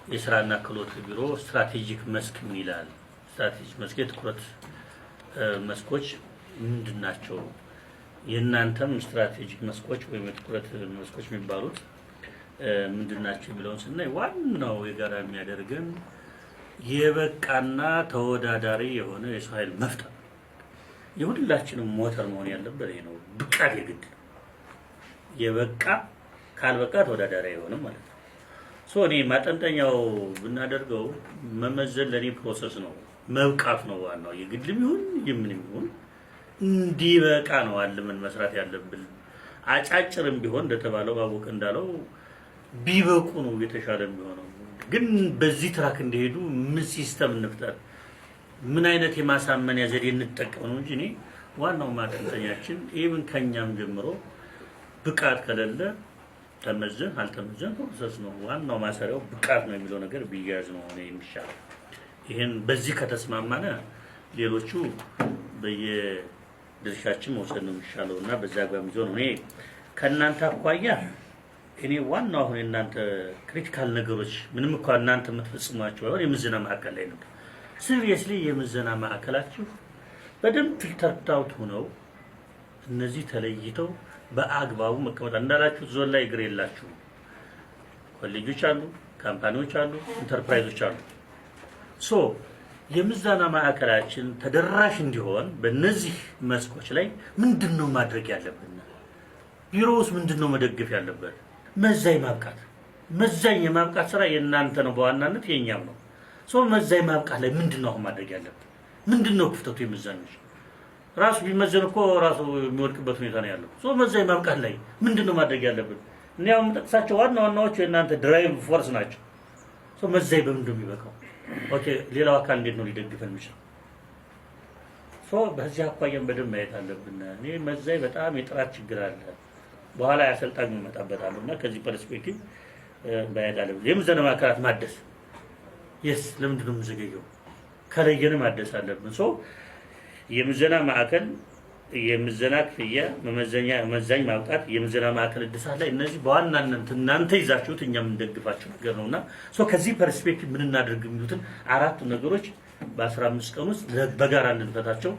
የስራና ክህሎት ቢሮ ስትራቴጂክ መስክ ምን ይላል? ስትራቴጂክ መስክ የትኩረት መስኮች ምንድናቸው? የእናንተም ስትራቴጂክ መስኮች ወይም የትኩረት መስኮች የሚባሉት ምንድናቸው የሚለውን ስናይ ዋናው የጋራ የሚያደርገን የበቃና ተወዳዳሪ የሆነ የሰው ኃይል መፍጠር የሁላችንም ሞተር መሆን ያለበት ይሄ ነው። ብቃት የግድ ነው። የበቃ ካልበቃ ተወዳዳሪ አይሆንም ማለት ነው። እኔ ማጠንጠኛው ብናደርገው መመዘን ለኔ ፕሮሰስ ነው፣ መብቃት ነው ዋናው። የግድም ይሁን የምንም ይሁን እንዲበቃ ነው አለምን መስራት ያለብን። አጫጭርም ቢሆን እንደተባለው ባወቅ እንዳለው ቢበቁ ነው የተሻለ የሚሆነው። ግን በዚህ ትራክ እንዲሄዱ ምን ሲስተም እንፍጠር፣ ምን አይነት የማሳመንያ ዘዴ እንጠቀም ነው እንጂ እኔ ዋናው ማጠንጠኛችን ኢቭን ከኛም ጀምሮ ብቃት ከሌለ ተመዘን አልተመዘን ፕሮሰስ ነው። ዋናው ማሰሪያው ብቃት ነው የሚለው ነገር ቢያዝ ነው እኔ የሚሻለው። ይሄን በዚህ ከተስማማነ ሌሎቹ በየድርሻችን መውሰድ ነው የሚሻለውና በዛ ጋር የሚዞ ነው። እኔ ከእናንተ አኳያ እኔ ዋናው አሁን እናንተ ክሪቲካል ነገሮች ምንም እንኳን እናንተ የምትፈጽሟቸው አሁን የምዘና ማዕከል ላይ ነው። ሲሪየስሊ የምዘና ማዕከላችሁ በደንብ ፊልተር አውት ሆነው እነዚህ ተለይተው በአግባቡ መቀመጥ እንዳላችሁ ዞን ላይ እግር የላችሁ ኮሌጆች አሉ፣ ካምፓኒዎች አሉ፣ ኢንተርፕራይዞች አሉ። የምዘና ማዕከላችን ተደራሽ እንዲሆን በእነዚህ መስኮች ላይ ምንድነው ማድረግ ያለብን? ቢሮውስ ምንድነው መደገፍ ያለበት? መዛኝ ማብቃት የማብቃት ስራ የእናንተ ነው፣ በዋናነት የኛም ነው። መዛኝ ማብቃት ላይ ምንድነው አሁን ማድረግ ያለብን? ምንድነው ክፍተቱ? የምዘናዎች ራሱ ቢመዘን እኮ ራሱ የሚወድቅበት ሁኔታ ነው ያለው። መዛኝ ማብቃት ላይ ምንድነው ማድረግ ያለብን? እኔ አሁን የምጠቅሳቸው ዋናዎቹ የእናንተ ድራይቭ ፎርስ ናቸው። መዛኝ በምንድነው የሚበቃው? ኦኬ፣ ሌላው አካል እንዴት ነው ሊደግፈን የሚችለው? በዚህ አኳያም በደንብ ማየት አለብን። እኔ መዛኝ በጣም የጥራት ችግር አለ። በኋላ ያሰልጣኝ ይመጣበታልና ከዚህ ፐርስፔክቲቭ ማየት አለብን። የምዘና ማዕከላት ማደስ ለምንድን ነው የምዘገየው? ከለየን ማደስ አለብን። የምዘና ማዕከል፣ የምዘና ክፍያ፣ መዛኝ ማውጣት፣ የምዘና ማዕከል እድሳት ላይ እነዚህ በዋናነት እናንተ ይዛችሁት እኛም እንደግፋችሁ ነገር ነውና ከዚህ ፐርስፔክቲቭ ምን እናደርግ የሚሉትን አራቱ ነገሮች በ15 ቀን ውስጥ በጋራ እንድንፈታቸው